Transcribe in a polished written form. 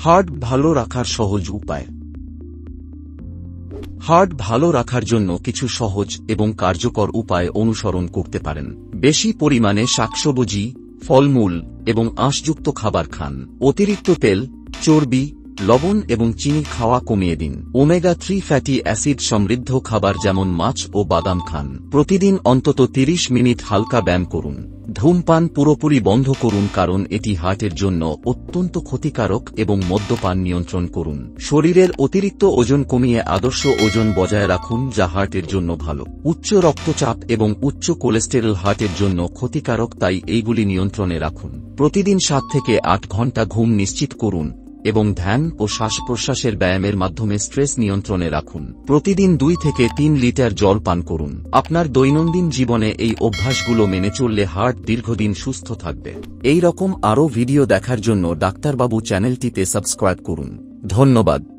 Heart ভালো রাখার সহজ উপায়। হার্ট ভালো রাখার জন্য কিছু সহজ এবং কার্যকর উপায় অনুসরণ করতে পারেন। বেশি পরিমাণে শাকসবজি, ফলমূল এবং আঁশযুক্ত খাবার খান। অতিরিক্ত তেল, চর্বি, লবণ এবং চিনি খাওয়া কমিয়ে দিন। ওমেগা-3 ফ্যাটি অ্যাসিড সমৃদ্ধ খাবার যেমন মাছ ও বাদাম খান। প্রতিদিন অন্তত 30 মিনিট হালকা ব্যায়াম করুন। ধূমপান পুরোপুরি বন্ধ করুন কারণ এটি হার্টের জন্য অত্যন্ত ক্ষতিকারক এবং মদ্যপান নিয়ন্ত্রণ করুন। শরীরের অতিরিক্ত ওজন কমিয়ে আদর্শ ওজন বজায় রাখুন যা হার্টের জন্য ভালো। উচ্চ রক্তচাপ এবং উচ্চ কোলেস্টেরল হার্টের জন্য ক্ষতিকারক, তাই এইগুলি নিয়ন্ত্রণে রাখুন। প্রতিদিন 7 থেকে 8 ঘন্টা ঘুম নিশ্চিত করুন এবং ধ্যান ও শ্বাস-প্রশ্বাসের ব্যায়ামের মাধ্যমে স্ট্রেস নিয়ন্ত্রণে রাখুন। প্রতিদিন 2 থেকে 3 লিটার জল পান করুন। আপনার দৈনন্দিন জীবনে এই অভ্যাসগুলো মেনে চললে হার্ট দীর্ঘদিন সুস্থ থাকবে। এই রকম আরও ভিডিও দেখার জন্য ডাক্তারবাবু চ্যানেলটিতে সাবস্ক্রাইব করুন। ধন্যবাদ।